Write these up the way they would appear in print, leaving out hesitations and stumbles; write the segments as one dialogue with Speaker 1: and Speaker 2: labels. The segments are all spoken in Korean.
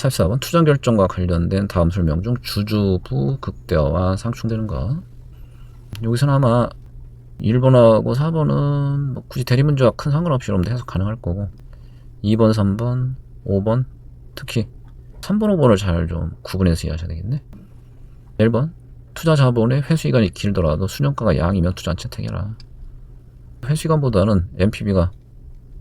Speaker 1: 44번 투자 결정과 관련된 다음 설명 중 주주부 극대화와 상충되는 것. 여기서는 아마 1번하고 4번은 뭐 굳이 대리문제와 큰 상관없이 여러분들 해석 가능할 거고 2번, 3번, 5번 특히 3번, 5번을 잘 좀 구분해서 이해하셔야 되겠네. 1번 투자 자본의 회수기간이 길더라도 순현가가 양이면 투자 채택해라. 회수기간보다는 NPV가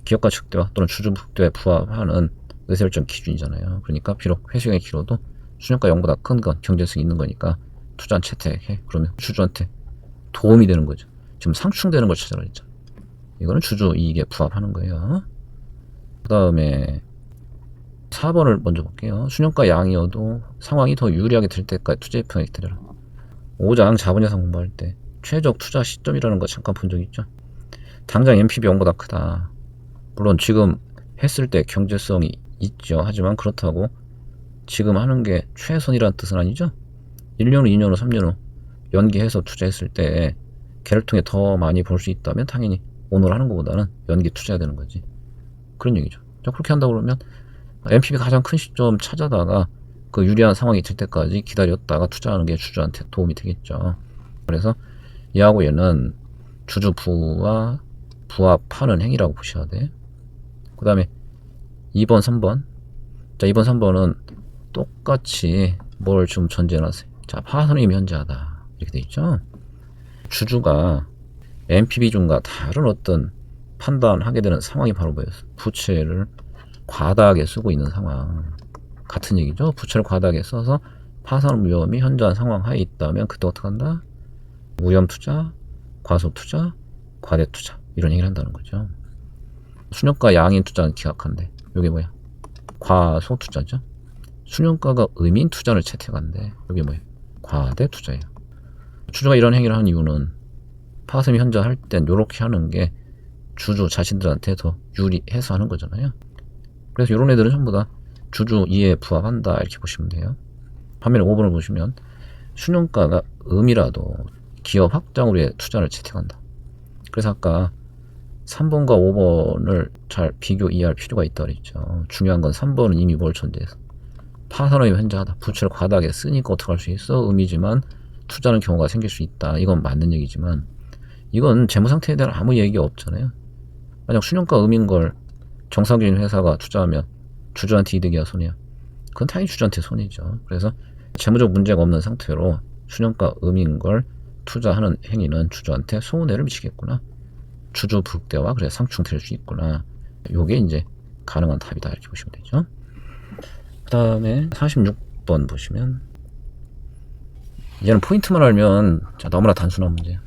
Speaker 1: 기업가치 극대화 또는 주주부 극대화에 부합하는 의사결정 기준이잖아요. 그러니까 비록 회수기간이 길어도 순현가 0보다 큰 건 경제성이 있는 거니까 투자 채택해. 그러면 주주한테 도움이 되는 거죠. 지금 상충되는 걸 찾아라 했죠. 이거는 주주 이익에 부합하는 거예요. 그 다음에 4번을 먼저 볼게요. 순현가 양이어도 상황이 더 유리하게 될 때까지 투자의 평액 드려라. 5장 자본예산 공부할 때 최적 투자 시점이라는 거 잠깐 본 적 있죠. 당장 NPV 0보다 크다. 물론 지금 했을 때 경제성이 있죠. 하지만 그렇다고 지금 하는 게 최선이라는 뜻은 아니죠. 1년 후, 2년 후, 3년 후 연기해서 투자했을 때 걔를 통해 더 많이 벌 수 있다면 당연히 오늘 하는 것보다는 연기 투자해야 되는 거지. 그런 얘기죠. 자, 그렇게 한다 그러면 NPV 가장 큰 시점 찾아다가 그 유리한 상황이 될 때까지 기다렸다가 투자하는 게 주주한테 도움이 되겠죠. 그래서 얘하고 얘는 주주부와 부합하는 행위라고 보셔야 돼. 그 다음에 2번, 3번. 자, 2번, 3번은 똑같이 뭘 좀 전제해놨어요. 자, 파산이 현저하다. 이렇게 돼 있죠. 주주가 NPV 중과 다른 어떤 판단하게 되는 상황이 바로 뭐였어? 부채를 과다하게 쓰고 있는 상황. 같은 얘기죠. 부채를 과다하게 써서 파산 위험이 현저한 상황 하에 있다면 그때 어떻게 한다? 무혐 투자, 과소 투자, 과대 투자 이런 얘기를 한다는 거죠. 순현가 양인 투자는 기각한대. 이게 뭐야? 과소 투자죠. 순현가가 음인 투자를 채택한대. 이게 뭐야? 과대 투자예요. 주주가 이런 행위를 하는 이유는 파산이 현저할 땐 이렇게 하는 게 주주 자신들한테 더 유리해서 하는 거잖아요. 그래서 이런 애들은 전부 다 주주 이해에 부합한다 이렇게 보시면 돼요. 반면에 5번을 보시면 순현가가 음이라도 기업 확장을 위해 투자를 채택한다. 그래서 아까 3번과 5번을 잘 비교 이해할 필요가 있다 그랬죠. 중요한 건 3번은 이미 뭘 전제해서 파산이 현저하다. 부채를 과다하게 쓰니까 어떻게 할 수 있어? 음이지만 투자하는 경우가 생길 수 있다. 이건 맞는 얘기지만 이건 재무 상태에 대한 아무 얘기 없잖아요. 만약 순현가 음인 걸 정상적인 회사가 투자하면 주주한테 이득이야 손해야? 그건 당연히 주주한테 손해죠. 그래서 재무적 문제가 없는 상태로 순현가 음인 걸 투자하는 행위는 주주한테 손해를 미치겠구나. 주주 부극대화 그래 상충될 수 있구나. 요게 이제 가능한 답이다 이렇게 보시면 되죠. 그 다음에 46번 보시면 얘는 포인트만 알면 자, 너무나 단순한 문제야.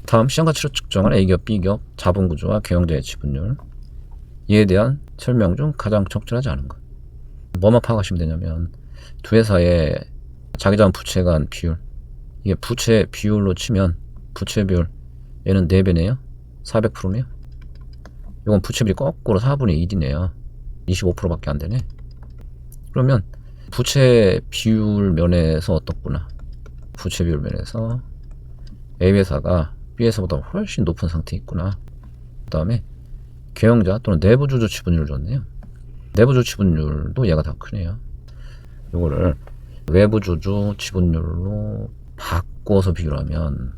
Speaker 1: 다음 시장가치로 측정한 A기업, B기업 자본구조와 경영자의 지분율 이에 대한 설명 중 가장 적절하지 않은 것. 뭐만 파악하시면 되냐면 두 회사의 자기자본 부채 간 비율 이게 부채 비율로 치면 부채 비율 얘는 4배네요. 400%네요. 이건 부채 비율이 거꾸로 4분의 1이네요. 25%밖에 안 되네. 그러면 부채 비율 면에서 어떻구나. 부채 비율 면에서 A 회사가 B 회사보다 훨씬 높은 상태에 있구나. 그 다음에 경영자 또는 내부주주 지분율을 줬네요. 내부주주 지분율도 얘가 더 크네요. 이거를 외부주주 지분율로 바꿔서 비교하면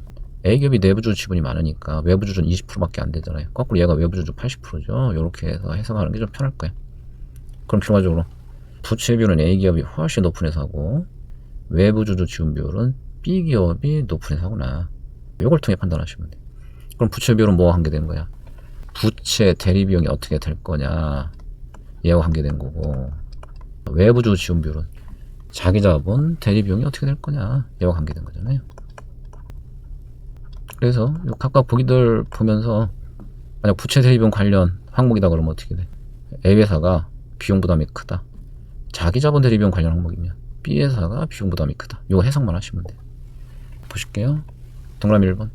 Speaker 1: A기업이 내부주주 지분이 많으니까 외부주주는 20%밖에 안 되잖아요. 거꾸로 얘가 외부주주 80%죠. 이렇게 해서 해석하는 게 좀 편할 거예요. 그럼 결과적으로 부채 비율은 A기업이 훨씬 높은 회사고 외부주주 지분 비율은 B기업이 높은 회사구나. 이걸 통해 판단하시면 돼요. 그럼 부채 비율은 뭐와 관계되는 거야? 부채 대리 비용이 어떻게 될 거냐 얘와 관계된 거고 외부주주 지분 비율은 자기 자본 대리 비용이 어떻게 될 거냐 얘와 관계된 거잖아요. 그래서 각각 보기들 보면서 만약 부채 대리 비용 관련 항목이다 그러면 어떻게 돼? A 회사가 비용 부담이 크다. 자기 자본 대리 비용 관련 항목이면 B 회사가 비용 부담이 크다. 이거 해석만 하시면 돼요. 보실게요. 동그라미 1번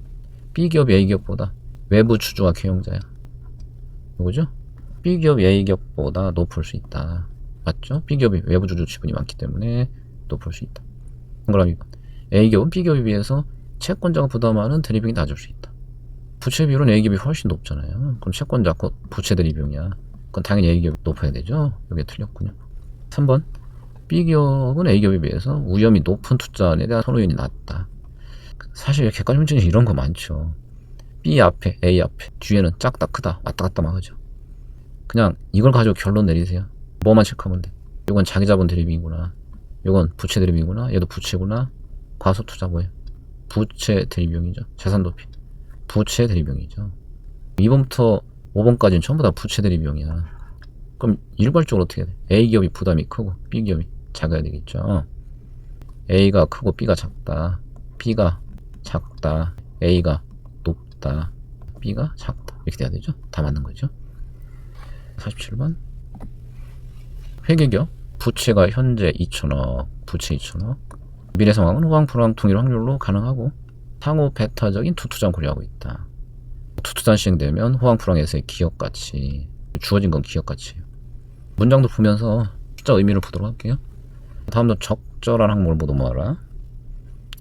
Speaker 1: B기업이 A기업보다 외부 주주와 경영자야. 이거죠? B기업이 A기업보다 높을 수 있다. 맞죠? B기업이 외부 주주 지분이 많기 때문에 높을 수 있다. 동그라미 2번 A기업은 B기업에 비해서 채권자가 부담하는 대리비용이 낮을 수 있다. 부채 비율은 A기업이 훨씬 높잖아요. 그럼 채권자 곧 부채 대리비용이야. 그건 당연히 A기업이 높아야 되죠. 이게 틀렸군요. 3번 B기업은 A기업에 비해서 위험이 높은 투자에 대한 선호율이 낮다. 사실 객관적 문제는 이런 거 많죠. B 앞에 A 앞에 뒤에는 작다 크다 왔다 갔다 막 하죠. 그냥 이걸 가지고 결론 내리세요. 뭐만 체크하면 돼. 이건 자기자본 대립이구나, 이건 부채 대립이구나, 얘도 부채구나. 과소투자 뭐예요? 부채 대립형이죠. 재산 도피 부채 대립형이죠. 2번부터 5번까지는 전부 다 부채 대립형이야. 그럼 일괄적으로 어떻게 해야 돼? A기업이 부담이 크고 B기업이 작아야 되겠죠. A가 크고 B가 작다, B가 작다, A가 높다, B가 작다, 이렇게 돼야 되죠. 다 맞는 거죠. 47번 회계기업 부채가 현재 2천억, 부채 2천억, 미래 상황은 호황불황 통일 확률로 가능하고 향후 배타적인 투투자를 고려하고 있다. 투투자 시행되면 호황불황에서의 기업가치, 주어진 건 기업가치예요. 문장도 보면서 숫자 의미를 보도록 할게요. 다음도 적절한 항목을 모두 모아라.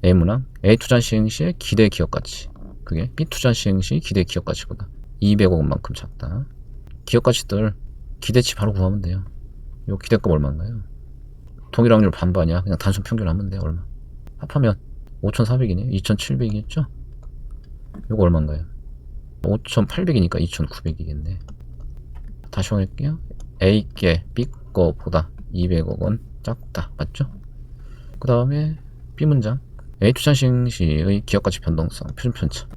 Speaker 1: A문항 A 투자 시행 시의 기대 기업가치, 그게 B 투자 시행 시 기대 기업가치보다 200억 원만큼 작다. 기업가치들 기대치 바로 구하면 돼요. 요 기대값 얼마인가요? 동일 확률 반반이야. 그냥 단순 평균하면 돼요. 얼마? 합하면 5,400이네요. 2,700이겠죠? 요거 얼마인가요? 5,800이니까 2,900이겠네. 다시 확인할게요. A께 B 거보다 200억 원 작다. 맞죠? 그 다음에 B문장 A 투자 시행 시의 기업가치 변동성 표준 편차,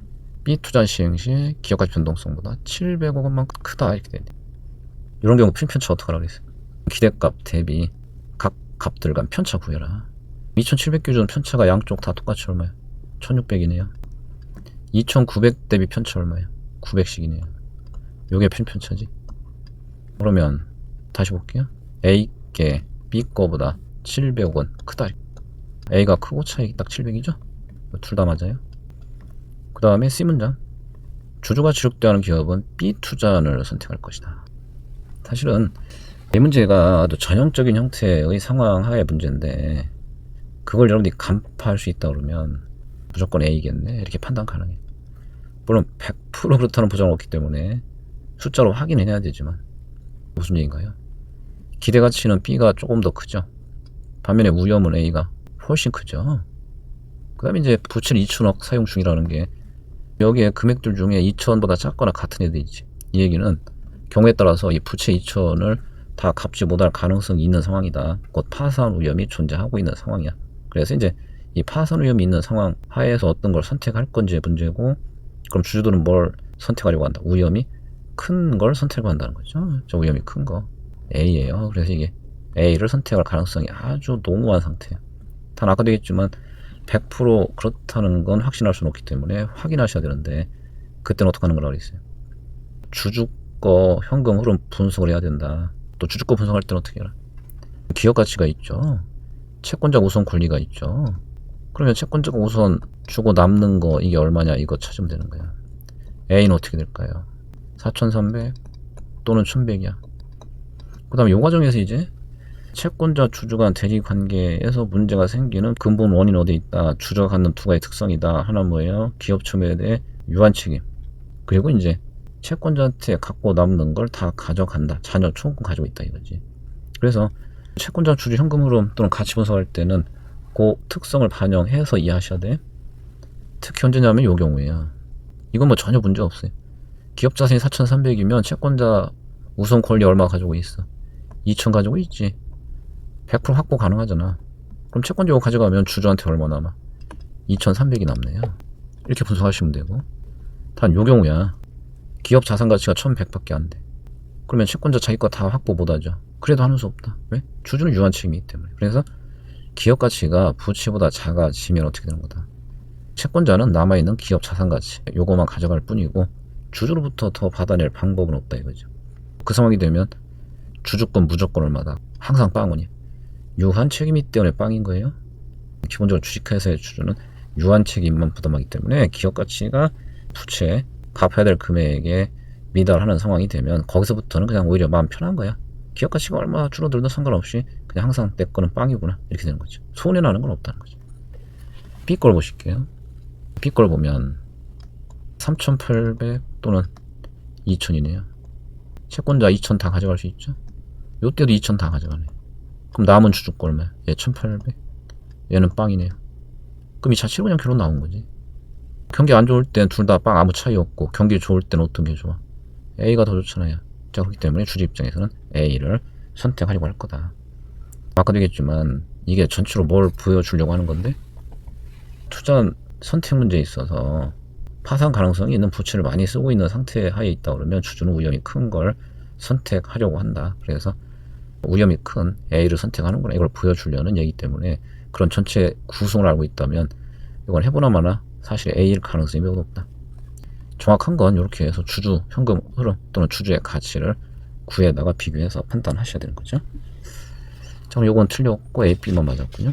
Speaker 1: B 투자 시행 시의 기업가치 변동성보다 700억 원만큼 크다. 이렇게 되네. 이런 경우 표준 편차 어떻게 하라고 했어요? 기대값 대비 각 값들 간 편차 구해라. 2700 기준 편차가 양쪽 다 똑같이 얼마야? 1600이네요. 2900 대비 편차 얼마야? 900씩이네요. 요게 표준 편차지. 그러면 다시 볼게요. A께 B 거보다 700억 원 크다. A가 크고 차이 딱 700이죠? 둘 다 맞아요. 그 다음에 C문장 주주가 취득되는 기업은 B 투자를 선택할 것이다. 사실은 이 문제가 아주 전형적인 형태의 상황 하의 문제인데 그걸 여러분들이 간파할 수 있다 그러면 무조건 A겠네 이렇게 판단 가능해. 물론 100% 그렇다는 보장은 없기 때문에 숫자로 확인을 해야 되지만 무슨 얘기인가요? 기대가치는 B가 조금 더 크죠. 반면에 위험은 A가 훨씬 크죠. 그 다음에 이제 부채를 2천억 사용 중이라는 게 여기에 금액들 중에 2천보다 작거나 같은 애들이 있지. 이 얘기는 경우에 따라서 이 부채 2천을 다 갚지 못할 가능성이 있는 상황이다. 곧 파산 위험이 존재하고 있는 상황이야. 그래서 이제 이 파산 위험이 있는 상황 하에서 어떤 걸 선택할 건지의 문제고, 그럼 주주들은 뭘 선택하려고 한다? 위험이 큰 걸 선택하려고 한다는 거죠. 저 위험이 큰 거 A예요. 그래서 이게 A를 선택할 가능성이 아주 농후한 상태예요. 단 아까도 얘기했지만 100% 그렇다는 건 확신할 수는 없기 때문에 확인하셔야 되는데 그때는 어떻게 하는 거라고 그랬어요? 주주거 현금 흐름 분석을 해야 된다. 또 주주거 분석할 때는 어떻게 해라? 기업 가치가 있죠. 채권자 우선 권리가 있죠. 그러면 채권자가 우선 주고 남는 거 이게 얼마냐 이거 찾으면 되는 거야. A는 어떻게 될까요? 4,300 또는 1,100이야. 그 다음에 이 과정에서 이제 채권자 주주 간 대리 관계에서 문제가 생기는 근본 원인은 어디 있다? 주주가 갖는 두 가지 특성이다. 하나 뭐예요? 기업 첨예에 대해 유한 책임. 그리고 이제 채권자한테 갖고 남는 걸 다 가져간다. 자녀 초과 가지고 있다 이거지. 그래서 채권자 주주 현금 흐름 또는 가치 분석할 때는 그 특성을 반영해서 이해하셔야 돼. 특히 언제냐면 이 경우에요. 이건 뭐 전혀 문제 없어요. 기업 자산이 4,300이면 채권자 우선 권리 얼마 가지고 있어? 2,000 가지고 있지. 100% 확보 가능하잖아. 그럼 채권자 이거 가져가면 주주한테 얼마 남아? 2,300이 남네요. 이렇게 분석하시면 되고, 단 요 경우야. 기업 자산 가치가 1,100밖에 안 돼. 그러면 채권자 자기 거 다 확보 못하죠. 그래도 하는 수 없다. 왜? 주주는 유한 책임이 있기 때문에. 그래서 기업 가치가 부채보다 작아지면 어떻게 되는 거다? 채권자는 남아있는 기업 자산 가치 요거만 가져갈 뿐이고 주주로부터 더 받아낼 방법은 없다 이거죠. 그 상황이 되면 주주권 무조건 얼마다? 항상 빵원이야. 유한 책임이 때문에 빵인 거예요. 기본적으로 주식회사의 주주는 유한 책임만 부담하기 때문에 기업 가치가 부채 갚아야 될 금액에 미달하는 상황이 되면 거기서부터는 그냥 오히려 마음 편한 거야. 기업 가치가 얼마 줄어들든 상관없이 그냥 항상 내 거는 빵이구나 이렇게 되는 거죠. 손해나는 건 없다는 거죠. B 걸 보실게요. B 걸 보면 3,800 또는 2,000이네요. 채권자 2,000 다 가져갈 수 있죠. 요때도 2,000 다 가져가네. 그럼 남은 주주가 얼마야? 얘 1800, 얘는 빵이네요. 그럼 이 자체로 그냥 결론 나온 거지. 경기 안 좋을 땐 둘 다 빵 아무 차이 없고, 경기 좋을 땐 어떤 게 좋아? A가 더 좋잖아요. 자, 그렇기 때문에 주주 입장에서는 A를 선택하려고 할 거다. 아까도 얘기했지만 이게 전체로 뭘 보여주려고 하는 건데, 투자 선택 문제에 있어서 파산 가능성이 있는 부채를 많이 쓰고 있는 상태 하에 있다 그러면 주주는 위험이 큰 걸 선택하려고 한다. 그래서 위험이 큰 A를 선택하는구나, 이걸 보여주려는 얘기 때문에, 그런 전체 구성을 알고 있다면 이건 해보나 마나 사실 A일 가능성이 매우 높다. 정확한 건 이렇게 해서 주주 현금 흐름 또는 주주의 가치를 구에다가 비교해서 판단하셔야 되는 거죠. 자, 그럼 요건 틀렸고 A, B만 맞았군요.